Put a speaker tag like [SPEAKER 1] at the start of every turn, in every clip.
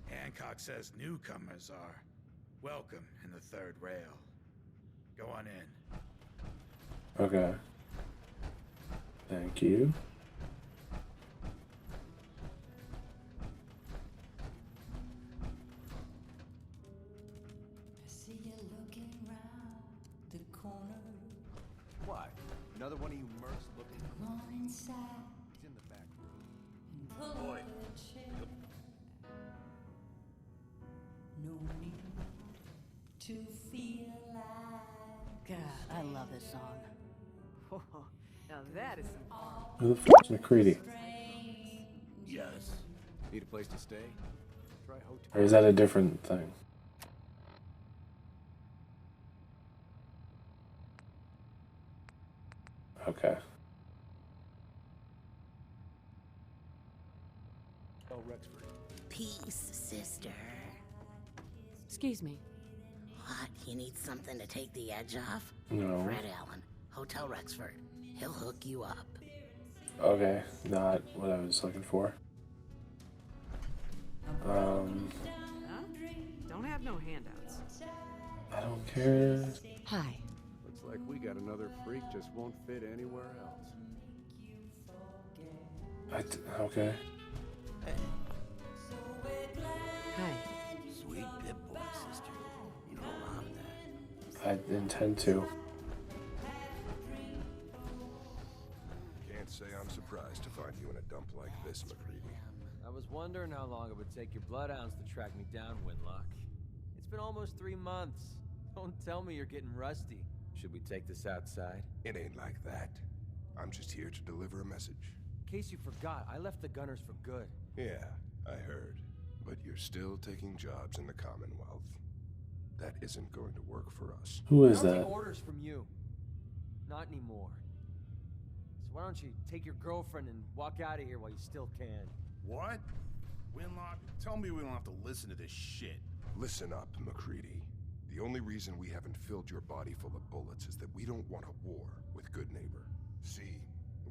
[SPEAKER 1] Hancock says newcomers are welcome in the third rail. Go on in.
[SPEAKER 2] Okay. Thank you.
[SPEAKER 3] See you looking round the corner.
[SPEAKER 4] What? Another one of you mercs looking?
[SPEAKER 3] Come on inside
[SPEAKER 4] He's in the back room.
[SPEAKER 3] and pull
[SPEAKER 4] Boy.
[SPEAKER 3] up the chair. No need to feel like.
[SPEAKER 5] God, I love this song.
[SPEAKER 6] Now that is some fun.
[SPEAKER 2] Who the fuck's McCready?
[SPEAKER 4] Yes. Need a place to stay? Try hotel.
[SPEAKER 2] Or is that a different thing? Okay.
[SPEAKER 4] Oh, Rexford.
[SPEAKER 7] Peace, sister.
[SPEAKER 5] Excuse me.
[SPEAKER 7] What? You need something to take the edge off?
[SPEAKER 2] No.
[SPEAKER 7] Fred Allen, Hotel Rexford. He'll hook you up.
[SPEAKER 2] Okay, not what I was looking for.
[SPEAKER 6] Huh? Don't have no handouts.
[SPEAKER 2] I don't care.
[SPEAKER 5] Hi.
[SPEAKER 4] Looks like we got another freak just won't fit anywhere else.
[SPEAKER 2] Okay.
[SPEAKER 5] Hi.
[SPEAKER 7] Sweet Pip-Boy, sister. You don't allow that.
[SPEAKER 2] I intend to.
[SPEAKER 8] Can't say I'm surprised to find you in a dump like this, McCready.
[SPEAKER 9] I was wondering how long it would take your bloodhounds to track me down, Winlock. It's been almost 3 months. Don't tell me you're getting rusty. Should we take this outside?
[SPEAKER 8] It ain't like that. I'm just here to deliver a message.
[SPEAKER 9] In case you forgot, I left the Gunners for good.
[SPEAKER 8] Yeah, I heard. But you're still taking jobs in the Commonwealth. That isn't going to work for us.
[SPEAKER 2] Who is
[SPEAKER 9] I don't
[SPEAKER 2] that?
[SPEAKER 9] take orders from you. Not anymore. So why don't you take your girlfriend and walk out of here while you still can?
[SPEAKER 1] What? Winlock, tell me we don't have to listen to this shit.
[SPEAKER 8] Listen up, McCready. The only reason we haven't filled your body full of bullets is that we don't want a war with Good Neighbor. See,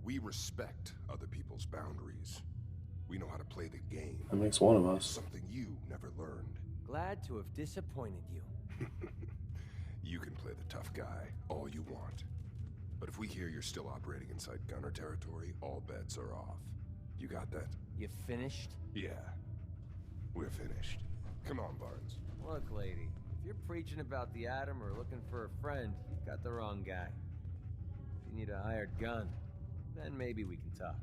[SPEAKER 8] we respect other people's boundaries. We know how to play the game.
[SPEAKER 2] That makes one of us.
[SPEAKER 8] Something you never learned.
[SPEAKER 9] Glad to have disappointed you.
[SPEAKER 8] You can play the tough guy all you want. But if we hear you're still operating inside Gunner territory, all bets are off. You got that?
[SPEAKER 9] You finished?
[SPEAKER 8] Yeah. We're finished. Come on, Barnes.
[SPEAKER 9] Look, lady, if you're preaching about the atom or looking for a friend, you've got the wrong guy. If you need a hired gun, then maybe we can talk.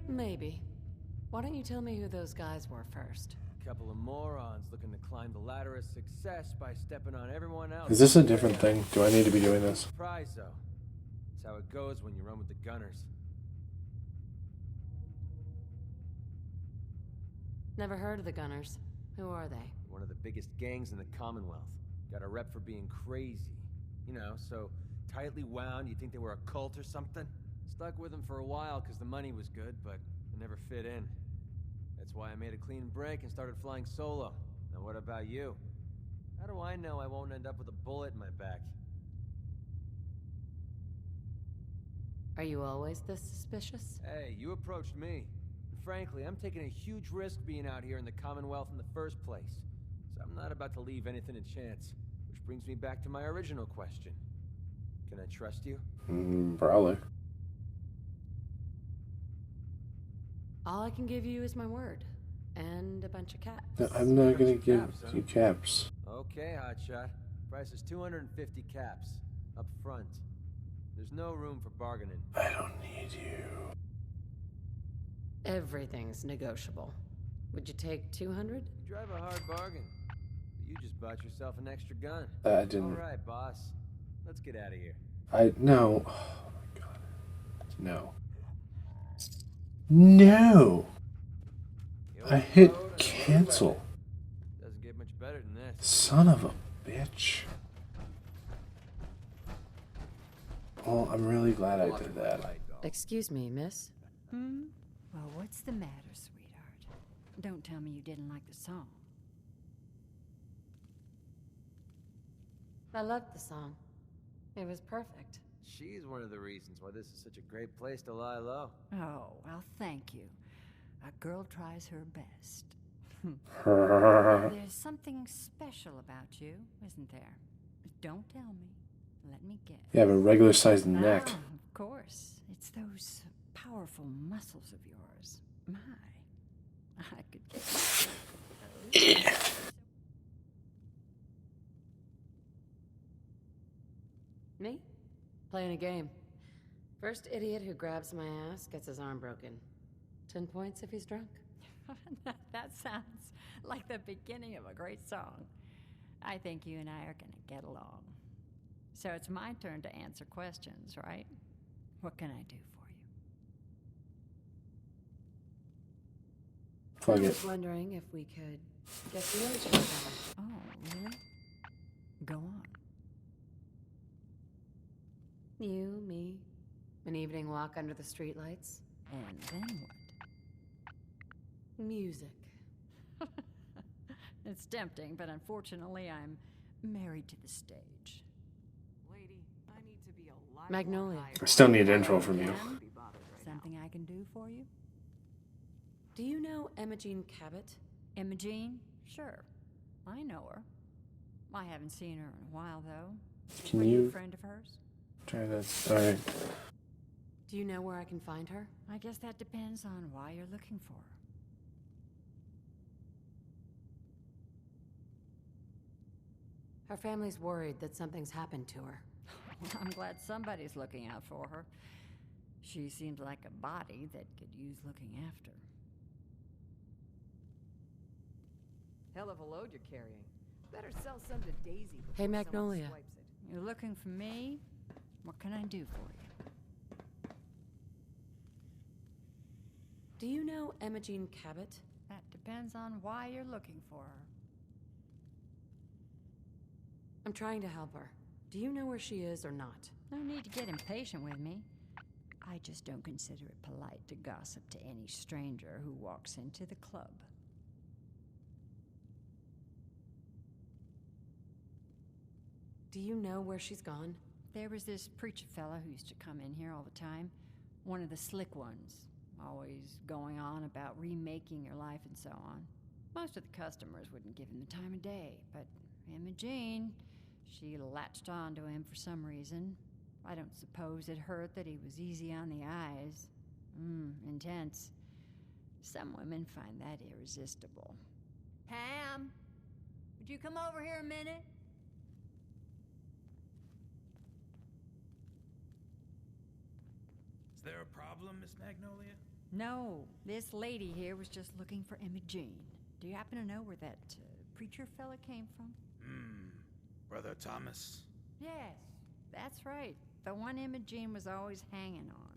[SPEAKER 5] Maybe. Why don't you tell me who those guys were first?
[SPEAKER 9] A couple of morons looking to climb the ladder of success by stepping on everyone else.
[SPEAKER 2] Is this a different thing? Do I need to be doing this?
[SPEAKER 9] Surprise, though. That's how it goes when you run with the Gunners.
[SPEAKER 5] Never heard of the Gunners. Who are they?
[SPEAKER 9] One of the biggest gangs in the Commonwealth. Got a rep for being crazy. You know, so tightly wound you think they were a cult or something? Stuck with them for a while because the money was good, but it never fit in. That's why I made a clean break and started flying solo. Now what about you? How do I know I won't end up with a bullet in my back?
[SPEAKER 5] Are you always this suspicious?
[SPEAKER 9] Hey, you approached me. And frankly, I'm taking a huge risk being out here in the Commonwealth in the first place. So I'm not about to leave anything to chance. Which brings me back to my original question. Can I trust you?
[SPEAKER 2] Probably.
[SPEAKER 5] All I can give you is my word. And a bunch of caps.
[SPEAKER 2] No, I'm not gonna give
[SPEAKER 9] Caps, huh?
[SPEAKER 2] you caps.
[SPEAKER 9] Okay, hotshot. Price is 250 caps. Up front. There's no room for bargaining.
[SPEAKER 2] I don't need you.
[SPEAKER 5] Everything's negotiable. Would you take 200?
[SPEAKER 9] You drive a hard bargain. But you just bought yourself an extra gun.
[SPEAKER 2] I didn't.
[SPEAKER 9] Alright, boss. Let's get out of here.
[SPEAKER 2] No. Oh my god. No. No. I hit cancel.
[SPEAKER 9] Doesn't get much better than this.
[SPEAKER 2] Son of a bitch. Well, I'm really glad I did that.
[SPEAKER 5] Excuse me, miss.
[SPEAKER 6] Well, what's the matter, sweetheart? Don't tell me you didn't like the song.
[SPEAKER 5] I loved the song. It was perfect.
[SPEAKER 9] she's one of the reasons why this is such a great place to lie low.
[SPEAKER 6] Oh, well, thank you. A girl tries her best. There's something special about you, isn't there? Don't tell me. Let me guess.
[SPEAKER 2] You have a regular sized neck.
[SPEAKER 6] Ah, of course. It's those powerful muscles of yours. My, I could get...
[SPEAKER 5] Me? Playing a game. First idiot who grabs my ass gets his arm broken. 10 points if he's drunk.
[SPEAKER 6] That sounds like the beginning of a great song. I think you and I are gonna get along. So it's my turn to answer questions, right? What can I do for you?
[SPEAKER 2] Fuck
[SPEAKER 5] I
[SPEAKER 2] it.
[SPEAKER 5] was wondering if we could get to know each other better.
[SPEAKER 6] Oh, really? Go on.
[SPEAKER 5] You, me, an evening walk under the streetlights.
[SPEAKER 6] And then what?
[SPEAKER 5] Music.
[SPEAKER 6] It's tempting, but unfortunately I'm married to the stage.
[SPEAKER 3] Lady, I need to be a lot
[SPEAKER 5] Magnolia.
[SPEAKER 2] I still need info from you.
[SPEAKER 6] Something I can do for you?
[SPEAKER 5] Do you know Imogene Cabot?
[SPEAKER 6] Imogene? Sure. I know her. I haven't seen her in a while, though.
[SPEAKER 2] Can
[SPEAKER 6] Were
[SPEAKER 2] you
[SPEAKER 6] a friend of hers?
[SPEAKER 2] try that? Alright.
[SPEAKER 5] Do you know where I can find her?
[SPEAKER 6] I guess that depends on why you're looking for her.
[SPEAKER 5] Her family's worried that something's happened to her.
[SPEAKER 6] Well, I'm glad somebody's looking out for her. She seems like a body that could use looking after.
[SPEAKER 3] Hell of a load you're carrying. Better sell some to Daisy before
[SPEAKER 5] Hey,
[SPEAKER 3] someone
[SPEAKER 5] Magnolia.
[SPEAKER 3] swipes it.
[SPEAKER 6] You're looking for me? What can I do for you?
[SPEAKER 5] Do you know Imogene Cabot?
[SPEAKER 6] That depends on why you're looking for her.
[SPEAKER 5] I'm trying to help her. Do you know where she is or not?
[SPEAKER 6] No need to get impatient with me. I just don't consider it polite to gossip to any stranger who walks into the club.
[SPEAKER 5] Do you know where she's gone?
[SPEAKER 6] There was this preacher fella who used to come in here all the time. One of the slick ones. Always going on about remaking your life and so on. Most of the customers wouldn't give him the time of day, but Imogene, she latched on to him for some reason. I don't suppose it hurt that he was easy on the eyes. Intense. Some women find that irresistible. Pam, would you come over here a minute?
[SPEAKER 1] Is there a problem, Miss Magnolia?
[SPEAKER 6] No, this lady here was just looking for Imogene. Do you happen to know where that preacher fella came from?
[SPEAKER 1] Brother Thomas?
[SPEAKER 6] Yes, that's right. The one Imogene was always hanging on.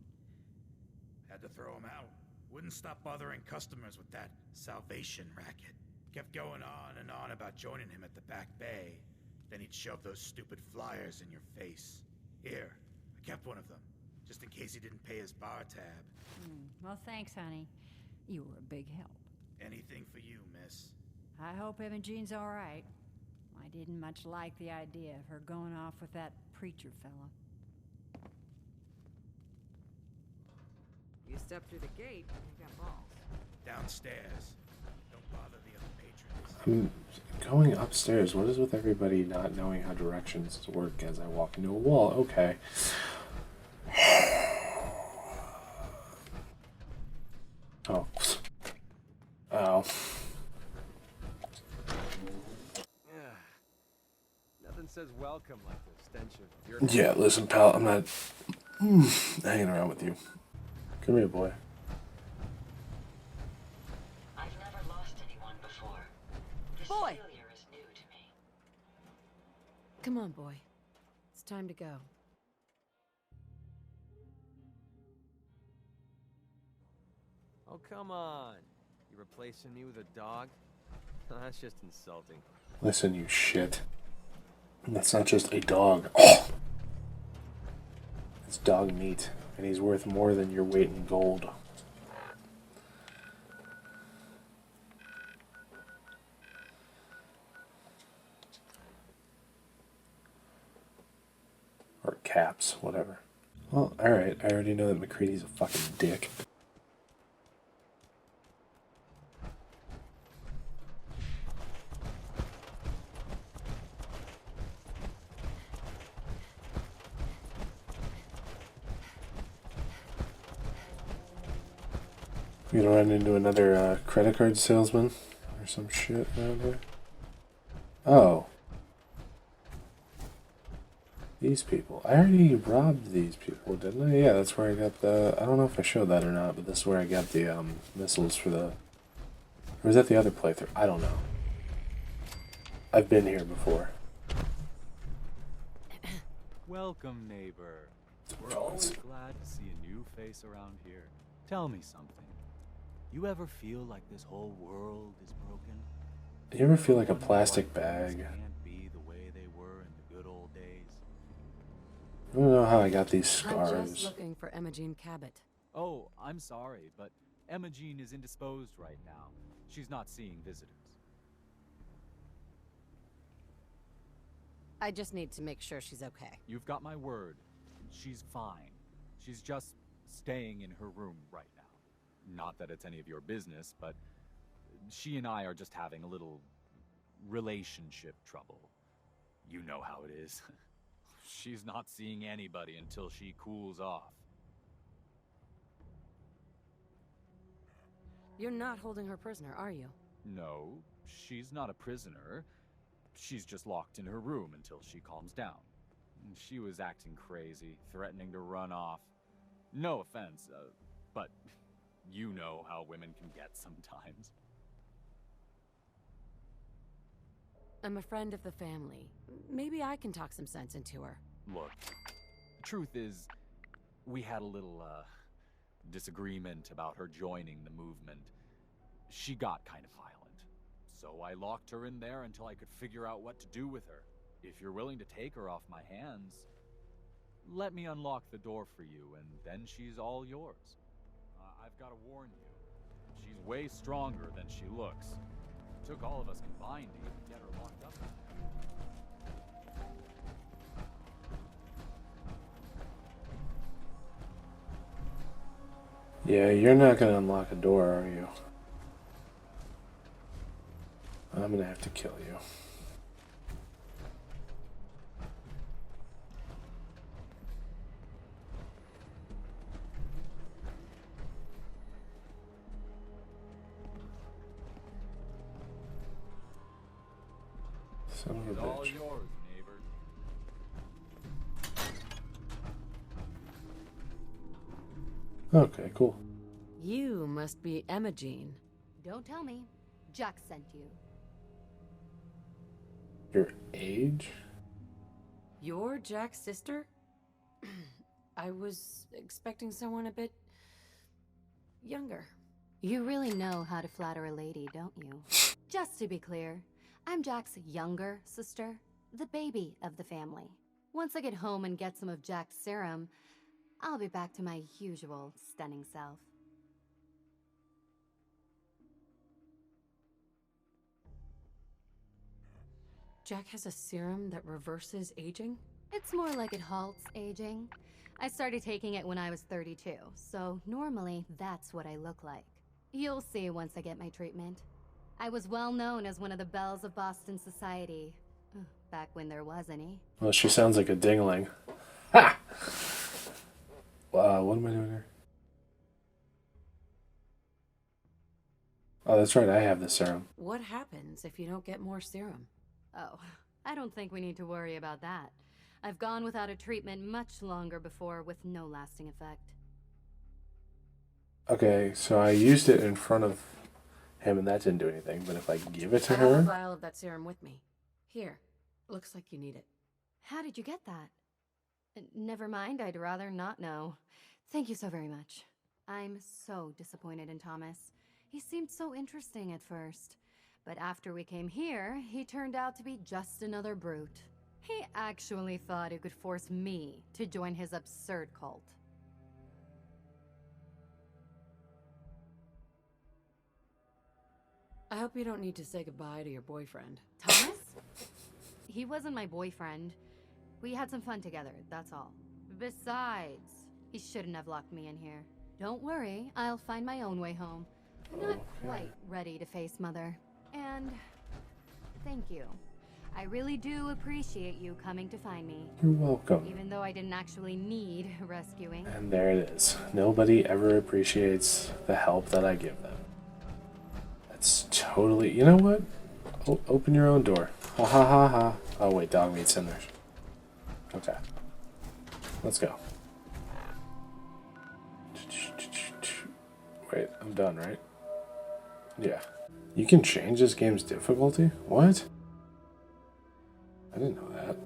[SPEAKER 1] Had to throw him out. Wouldn't stop bothering customers with that salvation racket. Kept going on and on about joining him at the back bay. Then he'd shove those stupid flyers in your face. Here, I kept one of them, just in case he didn't pay his bar tab.
[SPEAKER 6] Well, thanks, honey. You were a big help.
[SPEAKER 1] Anything for you, miss.
[SPEAKER 6] I hope Imogene's all right. I didn't much like the idea of her going off with that preacher fella.
[SPEAKER 3] You step through the gate, you got balls.
[SPEAKER 1] Downstairs. Don't bother the other patrons.
[SPEAKER 2] I'm going upstairs. What is with everybody not knowing how directions work as I walk into a wall? Okay. Oh. Ow.
[SPEAKER 9] Nothing says welcome like the stench of your...
[SPEAKER 2] Yeah, listen, pal, I'm not hanging around with you. Come here, boy.
[SPEAKER 10] I've never lost anyone before. This
[SPEAKER 5] Boy!
[SPEAKER 10] failure is new to me.
[SPEAKER 5] Come on, boy. It's time to go.
[SPEAKER 9] Oh, come on. You replacing me with a dog? That's just insulting.
[SPEAKER 2] Listen, you shit. That's not just a dog. Oh! It's dog meat, and he's worth more than your weight in gold. Or caps, whatever. Well, alright. I already know that McCready's a fucking dick. We gonna run into another credit card salesman or some shit around here? Oh. These people. I already robbed these people, didn't I? Yeah, that's where I got the... I don't know if I showed that or not, but this is where I got the missiles for the... Or was that the other playthrough? I don't know. I've been here before.
[SPEAKER 11] Welcome, neighbor. We're always glad to see a new face around here. Tell me something. You ever feel like this whole world is broken?
[SPEAKER 2] You ever feel like a plastic bag?
[SPEAKER 11] Can't be the way they were in the good old days.
[SPEAKER 2] I don't know how I got these scars.
[SPEAKER 5] I'm just looking for Imogen Cabot.
[SPEAKER 11] Oh, I'm sorry, but Imogen is indisposed right now. She's not seeing visitors.
[SPEAKER 5] I just need to make sure she's okay.
[SPEAKER 11] You've got my word. She's fine. She's just staying in her room right now. Not that it's any of your business, but she and I are just having a little relationship trouble. You know how it is. She's not seeing anybody until she cools off.
[SPEAKER 5] You're not holding her prisoner, are you?
[SPEAKER 11] No, she's not a prisoner. She's just locked in her room until she calms down. She was acting crazy, threatening to run off. No offense, but you know how women can get sometimes.
[SPEAKER 5] I'm a friend of the family. Maybe I can talk some sense into her.
[SPEAKER 11] Look, the truth is, we had a little, disagreement about her joining the movement. She got kind of violent, so I locked her in there until I could figure out what to do with her. If you're willing to take her off my hands, let me unlock the door for you, and then she's all yours. I've got to warn you, she's way stronger than she looks. It took all of us combined to even get her locked up in
[SPEAKER 2] Yeah,
[SPEAKER 11] there.
[SPEAKER 2] you're not gonna unlock a door, are you? I'm gonna have to kill you. Son of a
[SPEAKER 11] It's all
[SPEAKER 2] bitch.
[SPEAKER 11] yours, neighbor.
[SPEAKER 2] Okay, cool.
[SPEAKER 5] You must be Imogen.
[SPEAKER 12] Don't tell me. Jack sent you.
[SPEAKER 2] Your age?
[SPEAKER 5] You're Jack's sister? I was expecting someone a bit younger.
[SPEAKER 12] You really know how to flatter a lady, don't you? Just to be clear, I'm Jack's younger sister, the baby of the family. Once I get home and get some of Jack's serum, I'll be back to my usual stunning self.
[SPEAKER 5] Jack has a serum that reverses aging?
[SPEAKER 12] It's more like it halts aging. I started taking it when I was 32, so normally that's what I look like. You'll see once I get my treatment. I was well known as one of the belles of Boston society. Back when there was any.
[SPEAKER 2] Well, she sounds like a dingling. Ha! Wow, what am I doing here? Oh, that's right, I have the serum.
[SPEAKER 5] What happens if you don't get more serum?
[SPEAKER 12] Oh, I don't think we need to worry about that. I've gone without a treatment much longer before with no lasting effect.
[SPEAKER 2] Okay, so I used it in front of him and that didn't do anything, but if I give it to
[SPEAKER 5] I have a
[SPEAKER 2] her...
[SPEAKER 5] vial of that serum with me. Here, looks like you need it.
[SPEAKER 12] How did you get that? Never mind, I'd rather not know. Thank you so very much. I'm so disappointed in Thomas. He seemed so interesting at first. But after we came here, he turned out to be just another brute. He actually thought he could force me to join his absurd cult.
[SPEAKER 5] I hope you don't need to say goodbye to your boyfriend.
[SPEAKER 12] Thomas? He wasn't my boyfriend. We had some fun together, that's all. Besides, He shouldn't have locked me in here. Don't worry, I'll find my own way home. I'm not quite ready to face Mother. And thank you. I really do appreciate you coming to find me.
[SPEAKER 2] You're welcome.
[SPEAKER 12] Even though I didn't actually need rescuing.
[SPEAKER 2] And there it is. Nobody ever appreciates the help that I give them. That's totally... You know what? Open your own door. Ha ha ha ha. Oh wait, dog meat's in there. Okay. Let's go. Wait, I'm done, right? Yeah. You can change this game's difficulty? What? I didn't know that.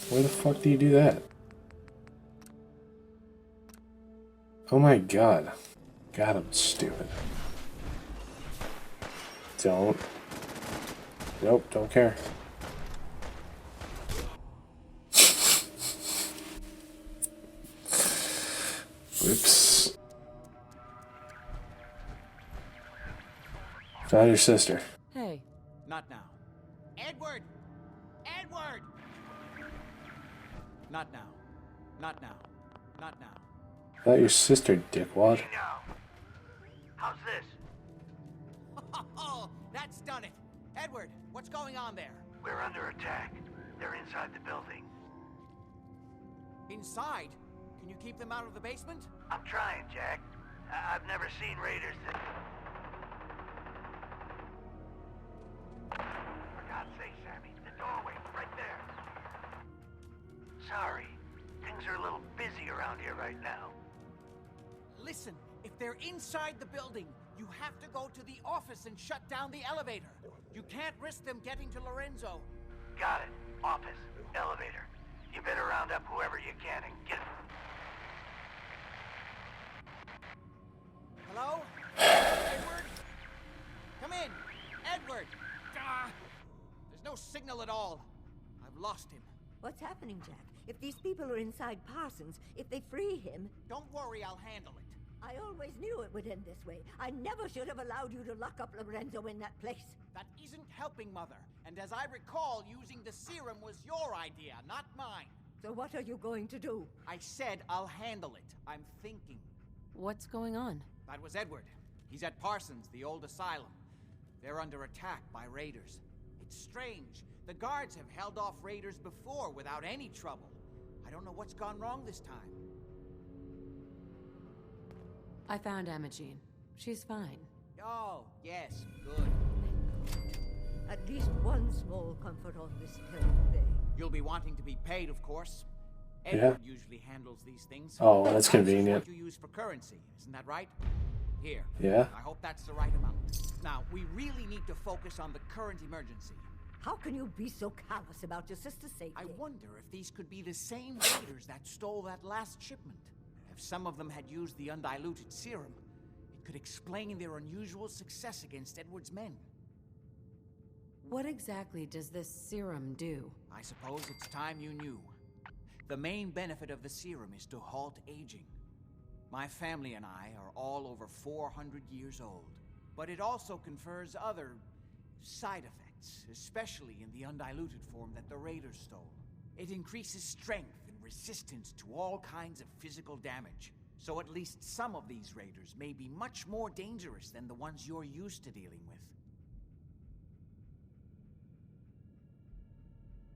[SPEAKER 2] Where the fuck do you do that? Oh my god. God, I'm stupid. Don't. Nope, don't care. Whoops. Found your sister.
[SPEAKER 5] Hey.
[SPEAKER 13] Not now. Edward! Edward! Not now. Not now. Not now.
[SPEAKER 2] Found your sister, dickwad.
[SPEAKER 7] Hey now. How's this?
[SPEAKER 13] Oh, that's done it. Edward, what's going on there?
[SPEAKER 7] We're under attack. They're inside the building.
[SPEAKER 13] Inside? Can you keep them out of the basement?
[SPEAKER 7] I'm trying, Jack. I've never seen raiders that... For God's sake, Sammy, the doorway, right there. Sorry, things are a little busy around here right now.
[SPEAKER 13] Listen, if they're inside the building, you have to go to the office and shut down the elevator. You can't risk them getting to Lorenzo.
[SPEAKER 7] Got it. Office, elevator. You better round up whoever you can and get...
[SPEAKER 13] Hello? Edward? Come in. Edward! There's no signal at all. I've lost him.
[SPEAKER 14] What's happening, Jack? If these people are inside Parsons, if they free him...
[SPEAKER 13] Don't worry, I'll handle it.
[SPEAKER 14] I always knew it would end this way. I never should have allowed you to lock up Lorenzo in that place.
[SPEAKER 13] That isn't helping, Mother. And as I recall, using the serum was your idea, not mine.
[SPEAKER 14] So what are you going to do?
[SPEAKER 13] I said I'll handle it. I'm thinking.
[SPEAKER 5] What's going on?
[SPEAKER 13] That was Edward. He's at Parsons, the old asylum. They're under attack by raiders. It's strange. The guards have held off raiders before without any trouble. I don't know what's gone wrong this time.
[SPEAKER 5] I found Imogene. She's fine.
[SPEAKER 13] Oh, yes, good.
[SPEAKER 14] At least one small comfort on this terrible day.
[SPEAKER 13] You'll be wanting to be paid, of course. Edward usually handles these things.
[SPEAKER 2] Oh, that's convenient.
[SPEAKER 13] What you use for currency, isn't that right? Here.
[SPEAKER 2] Yeah.
[SPEAKER 13] I hope that's the right amount. Now, we really need to focus on the current emergency.
[SPEAKER 14] How can you be so callous about your sister's safety?
[SPEAKER 13] I wonder if these could be the same raiders that stole that last shipment. If some of them had used the undiluted serum, it could explain their unusual success against Edward's men.
[SPEAKER 5] What exactly does this serum do?
[SPEAKER 13] I suppose it's time you knew. The main benefit of the serum is to halt aging. My family and I are all over 400 years old. But it also confers other side effects, especially in the undiluted form that the raiders stole. It increases strength and resistance to all kinds of physical damage. So at least some of these raiders may be much more dangerous than the ones you're used to dealing with.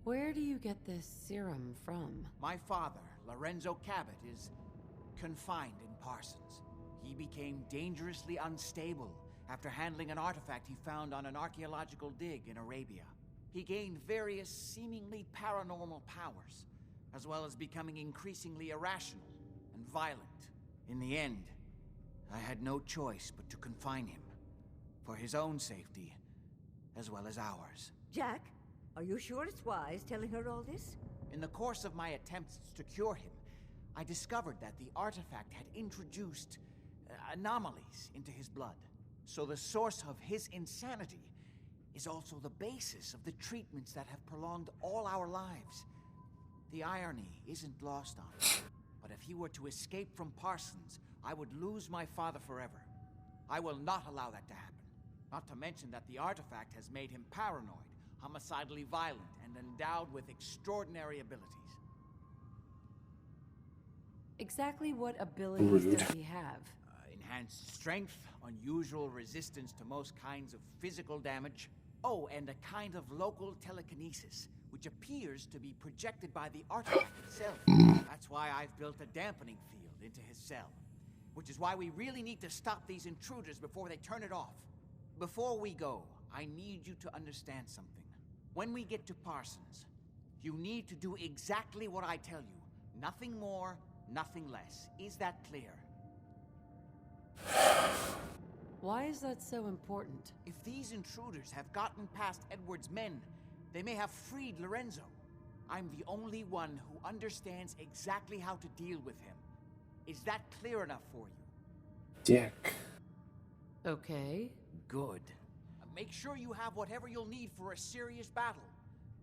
[SPEAKER 5] Where do you get this serum from?
[SPEAKER 13] My father, Lorenzo Cabot, is confined in Parsons. He became dangerously unstable after handling an artifact he found on an archaeological dig in Arabia. He gained various seemingly paranormal powers, as well as becoming increasingly irrational and violent. In the end, I had no choice but to confine him, for his own safety, as well as ours.
[SPEAKER 14] Jack, are you sure it's wise telling her all this?
[SPEAKER 13] In the course of my attempts to cure him, I discovered that the artifact had introduced anomalies into his blood. So the source of his insanity is also the basis of the treatments that have prolonged all our lives. The irony isn't lost on me, but if he were to escape from Parsons, I would lose my father forever. I will not allow that to happen. Not to mention that the artifact has made him paranoid, homicidally violent, and endowed with extraordinary abilities.
[SPEAKER 5] Exactly what abilities
[SPEAKER 2] Rude.
[SPEAKER 5] does he have?
[SPEAKER 13] Enhanced strength, unusual resistance to most kinds of physical damage. Oh, and a kind of local telekinesis, which appears to be projected by the artifact itself. That's why I've built a dampening field into his cell. Which is why we really need to stop these intruders before they turn it off. Before we go, I need you to understand something. When we get to Parsons, you need to do exactly what I tell you. Nothing more, nothing less. Is that clear?
[SPEAKER 5] Why is that so important?
[SPEAKER 13] If these intruders have gotten past Edward's men, they may have freed Lorenzo. I'm the only one who understands exactly how to deal with him. Is that clear enough for you?
[SPEAKER 2] Dick.
[SPEAKER 5] Okay.
[SPEAKER 13] Good. Make sure you have whatever you'll need for a serious battle.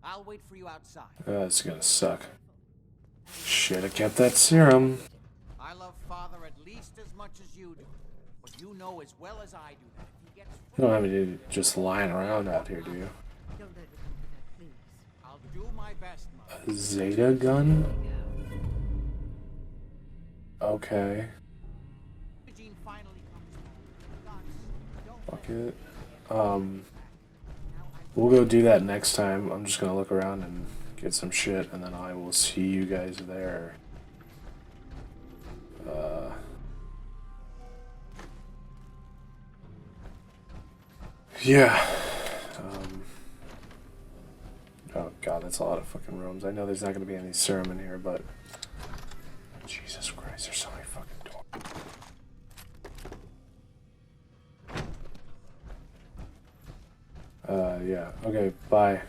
[SPEAKER 13] I'll wait for you outside.
[SPEAKER 2] It's gonna suck. Should have kept that serum.
[SPEAKER 13] I love Father at least as much as you do. But you know as well as I do that if he gets...
[SPEAKER 2] You don't have any just lying around out here, do you?
[SPEAKER 14] Don't let it come to that, please.
[SPEAKER 13] I'll do my best, Mother.
[SPEAKER 2] A Zeta gun? Okay. Fuck it. We'll go do that next time. I'm just gonna look around and get some shit, and then I will see you guys there. Yeah. Oh god, that's a lot of fucking rooms. I know there's not gonna be any serum in here, but Jesus Christ, there's so many fucking doors. Yeah. Okay, bye.